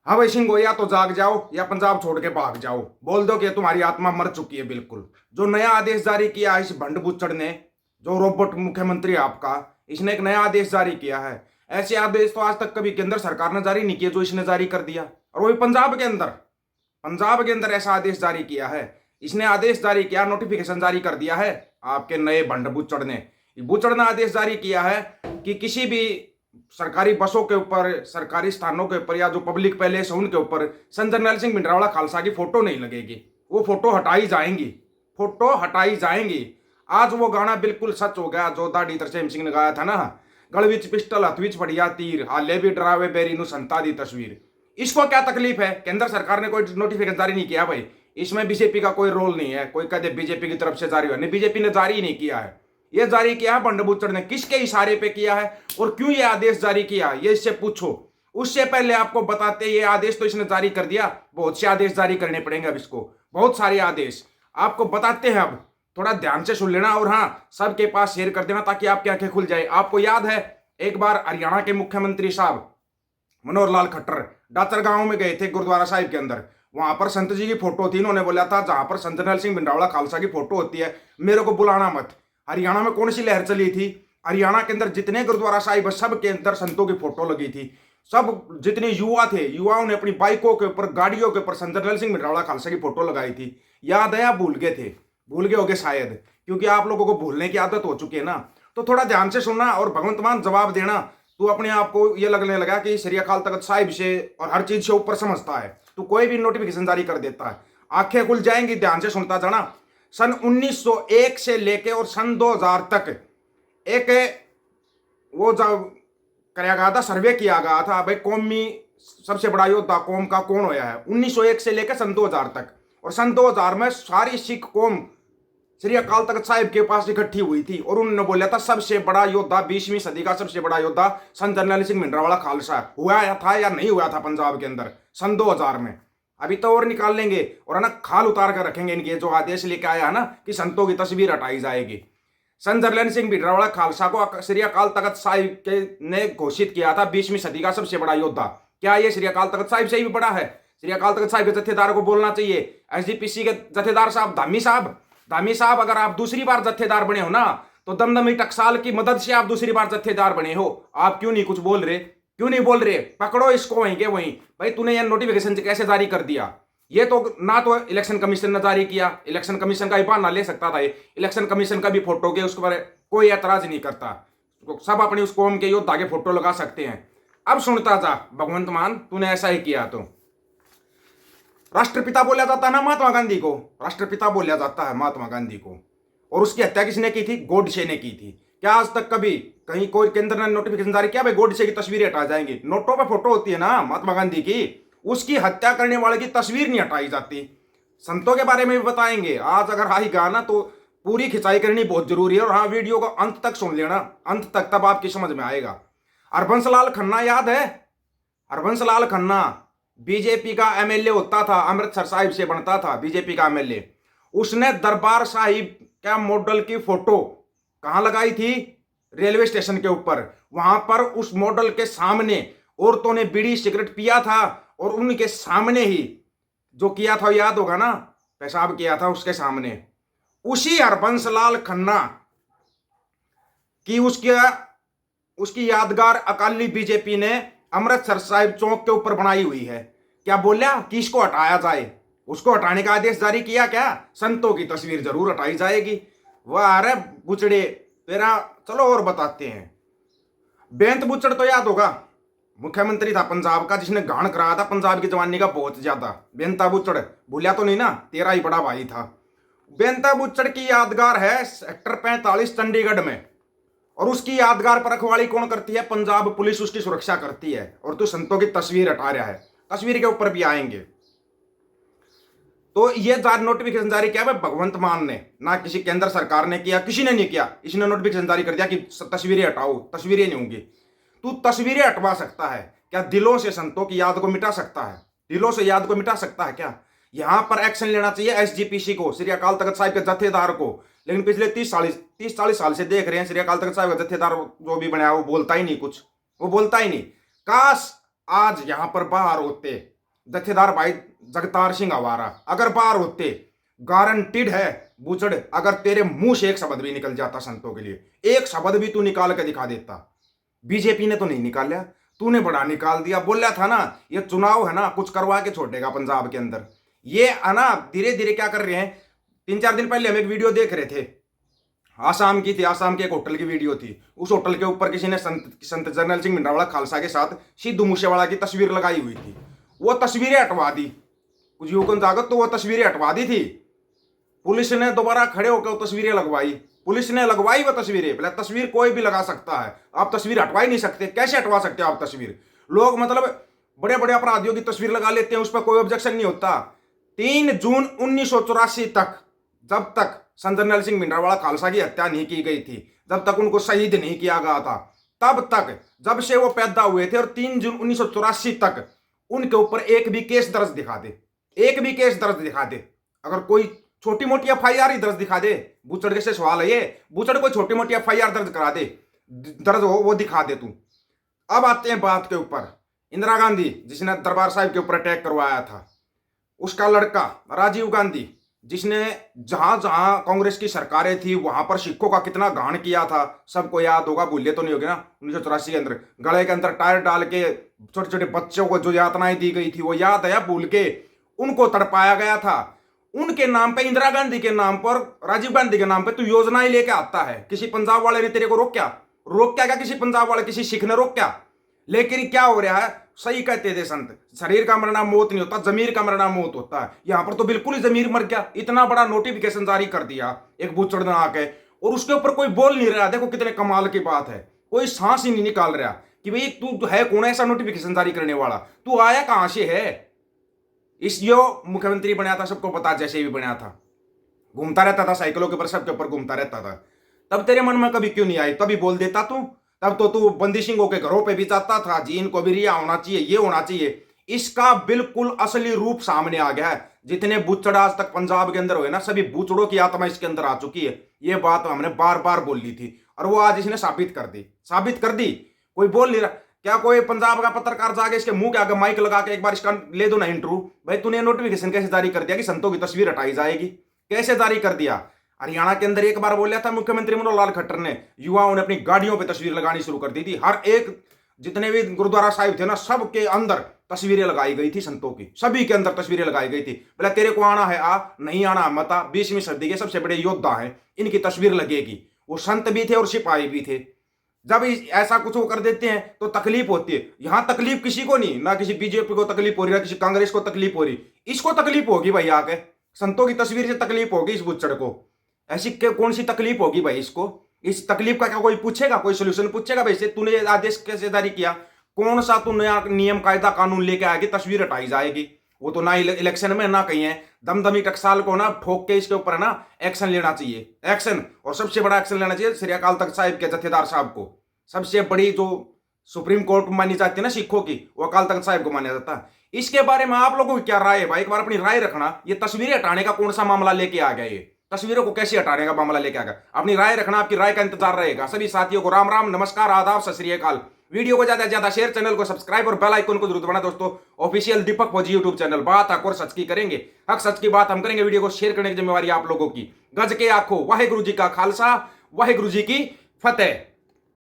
हाँ भाई सिंह, या तो जाग जाओ या पंजाब छोड़ के भाग जाओ। बोल दो कि तुम्हारी आत्मा मर चुकी है बिल्कुल। जो नया आदेश जारी किया है इस भंड बुच्चड़ ने, जो रोबोट मुख्यमंत्री है आपका, इसने एक नया आदेश जारी किया है। ऐसे आदेश तो आज तक कभी केंद्र सरकार ने जारी नहीं किए जो इसने जारी कर दिया, और वो भी पंजाब के अंदर ऐसा आदेश जारी किया है। इसने आदेश जारी किया, नोटिफिकेशन जारी कर दिया है आपके नए भंड बुच्चड़ ने। बुच्चड़ ने आदेश जारी किया है कि किसी भी सरकारी बसों के ऊपर, सरकारी स्थानों के ऊपर, या जो पब्लिक पैलेस है उनके ऊपर संत जरनैल सिंह भिंडरावाला खालसा की फोटो नहीं लगेगी। वो फोटो हटाई जाएंगी, फोटो हटाई जाएंगी। आज वो गाना बिल्कुल सच हो गया जो दाढ़ी तरसेम सिंह ने गाया था ना, गल विच पिस्टल हथ विच फड़िया तीर, हाले भी डरावे बेरी नु संता दी तस्वीर। इसको क्या तकलीफ है? केंद्र सरकार ने कोई नोटिफिकेशन जारी नहीं किया भाई। इसमें बीजेपी का कोई रोल नहीं है। कोई कहते बीजेपी की तरफ से जारी हुआ, नहीं, बीजेपी ने जारी ही नहीं किया है। ये जारी किया है भंड बुच्चड़ ने। किसके इशारे पे किया है और क्यों ये आदेश जारी किया, ये इससे पूछो। उससे पहले आपको बताते, ये आदेश तो इसने जारी कर दिया, बहुत से आदेश जारी करने पड़ेंगे अब इसको, बहुत सारे आदेश आपको बताते हैं। अब थोड़ा ध्यान से सुन लेना, और हाँ, सबके पास शेयर कर देना ताकि आपकी आंखें खुल जाए। आपको याद है एक बार हरियाणा के मुख्यमंत्री साहब मनोहर लाल खट्टर डाचर गांव में गए थे गुरुद्वारा साहिब के अंदर। वहां पर संत जी की फोटो थी। इन्होंने बोला था जहां पर संत जरनैल सिंह भिंडरावाला खालसा की फोटो होती है मेरे को बुलाना मत। हरियाणा में कौन सी लहर चली थी? हरियाणा के अंदर जितने गुरुद्वारा साहिब सब के अंदर संतों की फोटो लगी थी। सब जितने युवा थे, युवाओं ने अपनी बाइकों के ऊपर, गाड़ियों के ऊपर संत जरनैल सिंह भिंडरावाला खालसा की फोटो लगाई थी। याद है या भूल गए थे? भूल गए होगे शायद, क्योंकि आप लोगों को भूलने की आदत हो चुकी है ना। तो थोड़ा ध्यान से सुनना और भगवंत मान जवाब देना। तू अपने आप को ये लगने लगा कि श्री अकाल तख्त साहिब से और हर चीज से ऊपर समझता है, तो कोई भी नोटिफिकेशन जारी कर देता है। आंखें खुल जाएंगी, ध्यान से सुनता जाना। सन 1901 से लेके और सन 2000 तक एक वो जब कराया गया था, सर्वे किया गया था भाई कौमी सबसे बड़ा योद्धा कौम का कौन होया है, 1901 से लेकर सन 2000 तक। और सन 2000 में सारी सिख कौम श्री अकाल तख्त साहिब के पास इकट्ठी हुई थी, और उन्होंने बोला था सबसे बड़ा योद्धा, 20वीं सदी का सबसे बड़ा योद्धा संत जरनैल सिंह भिंडरावाला खालसा। हुआ था या नहीं हुआ था पंजाब के अंदर सन 2000 में? अभी तो और निकाल लेंगे और है ना, खाल उतार कर रखेंगे इनके। जो आदेश लेके आया है ना कि संतों की तस्वीर हटाई जाएगी। संत जरनैल सिंह भिंडरावाला खालसा को श्री अकाल तख्त साहिब के ने घोषित किया था 20वीं सदी का सबसे बड़ा योद्धा। क्या ये श्री अकाल तख्त साहिब से भी बड़ा है? श्री अकाल तख्त साहिब के जत्थेदार को बोलना चाहिए, एसजीपीसी के जत्थेदार साहब धामी साहब, अगर आप दूसरी बार जत्थेदार बने हो ना, तो दमदमी टकसाल की मदद से आप दूसरी बार जत्थेदार बने हो। आप क्यों नहीं कुछ बोल रहे? क्यों नहीं बोल रहे? पकड़ो इसको वहीं के वहीं। भाई तूने यह नोटिफिकेशन कैसे जारी कर दिया? ये तो ना तो इलेक्शन कमीशन ने जारी किया, इलेक्शन कमीशन का ही बहाना ले सकता था। इलेक्शन कमीशन का भी फोटो के उस पर कोई ऐतराज नहीं करता, तो सब अपनी उस कौम के योद्धा के फोटो लगा सकते हैं। अब सुनता जा भगवंत मान, तूने ऐसा ही किया तो राष्ट्रपिता बोला जाता है ना महात्मा गांधी को, राष्ट्रपिता बोला जाता है महात्मा गांधी को। और उसकी हत्या किसने की थी? गोडसे ने की थी। क्या आज तक कभी कहीं कोई केंद्र ने नोटिफिकेशन जारी किया भाई गोडसे की तस्वीरें हटा जाएंगी? नोटों पे फोटो होती है ना महात्मा गांधी की, उसकी हत्या करने वाले की तस्वीर नहीं हटाई जाती। संतों के बारे में भी बताएंगे आज, अगर आएगा ना तो पूरी खिंचाई करनी बहुत जरूरी है। और हाँ, वीडियो को अंत तक सुन लेना, अंत तक, तब आपकी समझ में आएगा। हरबंस लाल खन्ना याद है? हरबंस लाल खन्ना बीजेपी का एमएलए होता था, अमृतसर साहिब से बनता था बीजेपी का एमएलए। उसने दरबार साहिब का मॉडल की फोटो कहां लगाई थी? रेलवे स्टेशन के ऊपर। वहां पर उस मॉडल के सामने औरतों ने बीड़ी सिगरेट पिया था, और उनके सामने ही जो किया था याद होगा ना, पेशाब किया था उसके सामने। उसी हरबंस लाल खन्ना की उसकी यादगार अकाली बीजेपी ने अमृतसर साहिब चौक के ऊपर बनाई हुई है। क्या बोला कि इसको हटाया जाए? उसको हटाने का आदेश जारी किया क्या? संतों की तस्वीर जरूर हटाई जाएगी। वह अरे बुचड़े तेरा, चलो और बताते हैं। बेंत बुचड़ तो याद होगा, मुख्यमंत्री था पंजाब का, जिसने गान कराया था पंजाब की जवानी का बहुत ज्यादा। बेंता बुचड़ भूलिया तो नहीं ना? तेरा ही बड़ा भाई था। बेंता बुचड़ की यादगार है सेक्टर 45 चंडीगढ़ में, और उसकी यादगार पर रखवाली कौन करती है? पंजाब पुलिस उसकी सुरक्षा करती है। और तू संतों की तस्वीर हटा रहा है, तस्वीर के ऊपर भी आएंगे। तो ये नोटिफिकेशन जारी किया है भगवंत मान ने, ना किसी केंद्र सरकार ने किया, किसी ने नहीं किया। इसने नोटिफिकेशन जारी कर दिया कि तस्वीरें हटाओ, तस्वीरें नहीं होंगी। तू तस्वीरें हटवा सकता है क्या? दिलों से संतों की याद को मिटा सकता है? दिलों से याद को मिटा सकता है क्या? यहां पर एक्शन लेना चाहिए एसजीपीसी को, श्री अकाल तख्त साहिब के जत्थेदार को। लेकिन पिछले 30-40 साल से देख रहे हैं श्री अकाल तख्त साहिब का जत्थेदार जो भी बनाया वो बोलता ही नहीं कुछ, वो बोलता ही नहीं। काश आज यहां पर बाहर होते जत्थेदार भाई जगतार सिंह आवारा, अगर बाहर होते, गारंटीड है बूचड़, अगर तेरे मुंह से एक शब्द भी निकल जाता संतों के लिए, एक शब्द भी तू निकाल के दिखा देता। बीजेपी ने तो नहीं निकाला, तूने बड़ा निकाल दिया। बोला था ना ये चुनाव है ना कुछ करवा के छोड़ेगा पंजाब के अंदर। ये है ना धीरे धीरे क्या कर रहे हैं। 3-4 दिन पहले हम एक वीडियो देख रहे थे, आसाम की थी, आसाम के एक होटल की वीडियो थी। उस होटल के ऊपर किसी ने संत जरनैल सिंह भिंडरावाला खालसा के साथ सिद्धू मूसेवाला की तस्वीर लगाई हुई थी। वो तस्वीरें हटवा दी, कुछ युवकों ताकत तो वो तस्वीरें हटवा दी थी। पुलिस ने दोबारा खड़े होकर वो तस्वीरें लगवाई, पुलिस ने लगवाई वो तस्वीरें। पहले तस्वीर कोई भी लगा सकता है, आप तस्वीर हटवा ही नहीं सकते। कैसे हटवा सकते हो आप तस्वीर? लोग मतलब बड़े बड़े अपराधियों की तस्वीर लगा लेते हैं, उस पर कोई ऑब्जेक्शन नहीं होता। 3 जून 1984 तक, जब तक संत जरनैल सिंह भिंडरावाला खालसा की हत्या नहीं की गई थी, जब तक उनको शहीद नहीं किया गया था, तब तक जब से वो पैदा हुए थे और 3 जून 1984 तक उनके ऊपर एक भी केस दर्ज दिखा दे, एक भी केस दर्ज दिखा दे। अगर कोई छोटी मोटी FIR ही दर्ज दिखा दे, बूचड़ के से सवाल है ये, बूचड़ कोई छोटी मोटी FIR दर्ज करा दे, दर्ज हो वो दिखा दे तू। अब आते हैं बात के ऊपर। इंदिरा गांधी जिसने दरबार साहिब के ऊपर अटैक करवाया था, उसका लड़का राजीव गांधी जिसने जहां जहां कांग्रेस की सरकारें थी वहां पर सिखों का कितना घाण किया था, सबको याद होगा, भूले तो नहीं होगे ना। 1984 के अंदर गले के अंदर टायर डाल के छोटे छोटे बच्चों को जो यातनाएं दी गई थी वो याद है, भूल के उनको तड़पाया गया था। उनके नाम पे, इंदिरा गांधी के नाम पर, राजीव गांधी के नाम पे तू योजनाएं लेके आता है। किसी पंजाब वाले ने तेरे को रोक क्या किसी पंजाब वाले, किसी सिख ने रोक क्या? लेकिन क्या हो रहा है, सही कहते थे संत, शरीर का मरना मौत नहीं होता, जमीर का मरना मौत होता है। यहां पर तो बिल्कुल ही जमीर मर गया। इतना बड़ा नोटिफिकेशन जारी कर दिया एक बूचड़ ने आके, और उसके ऊपर कोई बोल नहीं रहा। देखो कितने कमाल की बात है, कोई सांस ही नहीं निकाल रहा कि भाई तू है कौन ऐसा नोटिफिकेशन जारी करने वाला, तू आया कहां से है? इस जो मुख्यमंत्री बनाया था सबको पता, जैसे भी बनाया था, घूमता रहता था साइकिलों के ऊपर, सबके ऊपर घूमता रहता था। तब तेरे मन में कभी क्यों नहीं आई? तभी बोल देता तू। तब तो तू बंदिशिंगों के घरों पे भी जाता था, जी इनको भी रिया होना चाहिए, ये होना चाहिए। इसका बिल्कुल असली रूप सामने आ गया है। जितने बूचड़ आज तक पंजाब के अंदर हुए ना, सभी बूचड़ों की आत्मा इसके अंदर आ चुकी है। ये बात हमने बार बार बोली थी और वो आज इसने साबित कर दी। कोई बोल नहीं रहा। क्या कोई पंजाब का पत्रकार जाके इसके मुंह के आगे माइक लगा के एक बार इसका ले दो ना इंटरव्यू, भाई तूने नोटिफिकेशन कैसे जारी कर दिया कि संतों की तस्वीर हटाई जाएगी? कैसे जारी कर दिया? हरियाणा के अंदर एक बार बोला था मुख्यमंत्री मनोहर लाल खट्टर ने, युवाओं ने अपनी गाड़ियों पे तस्वीर लगानी शुरू कर दी थी। हर एक जितने भी गुरुद्वारा साहिब थे ना, सबके अंदर तस्वीरें लगाई गई थी संतों की, सभी के अंदर तस्वीरें लगाई गई थी। बोला तेरे को आना है आ, नहीं आना मत आ, 20वीं सदी के सबसे बड़े योद्धा हैं, इनकी तस्वीर लगेगी। वो संत भी थे और सिपाही भी थे। जब ऐसा कुछ वो कर देते हैं तो तकलीफ होती है। यहां तकलीफ किसी को नहीं, ना किसी बीजेपी को तकलीफ हो रही, ना किसी कांग्रेस को तकलीफ हो रही। इसको तकलीफ होगी भाई, आके संतों की तस्वीर से तकलीफ होगी इस बुच्चड़ को। ऐसी कौन सी तकलीफ होगी भाई इसको? इस तकलीफ का क्या कोई पूछेगा, कोई सोल्यूशन पूछेगा? भाई से तूने आदेश कैसे जारी किया? कौन सा तू नया नियम कायदा कानून लेके आएगी तस्वीर हटाई जाएगी? वो तो ना इलेक्शन में ना कहीं है। दमदमी टकसाल को ना ठोक के इसके ऊपर ना एक्शन लेना चाहिए, एक्शन। और सबसे बड़ा एक्शन लेना चाहिए श्री अकाल तख्त साहिब के जत्थेदार साहब को। सबसे बड़ी जो सुप्रीम कोर्ट मानी जाती है ना सिखों की, वो अकाल तख्त साहिब को माना जाता है। इसके बारे में आप लोगों की क्या राय है भाई? एक बार अपनी राय रखना। ये तस्वीरें हटाने का कौन सा मामला लेके आ गया? ये तस्वीरों को कैसे हटाने का मामला लेके आ गया? अपनी राय रखना, आपकी राय का इंतजार रहेगा। सभी साथियों को राम राम, नमस्कार, आदाब, सत श्री अकाल। वीडियो को ज्यादा से ज्यादा शेयर, चैनल को सब्सक्राइब और बेल आइकन को जरूर दबाना दोस्तों। ऑफिशियल दीपक फौजी यूट्यूब चैनल, बात हक और सच की करेंगे, हक सच की बात हम करेंगे। वीडियो को शेयर करने की जिम्मेवारी आप लोगों की। गज के आंखों, वाहेगुरु जी का खालसा, वाहेगुरु जी की फतेह।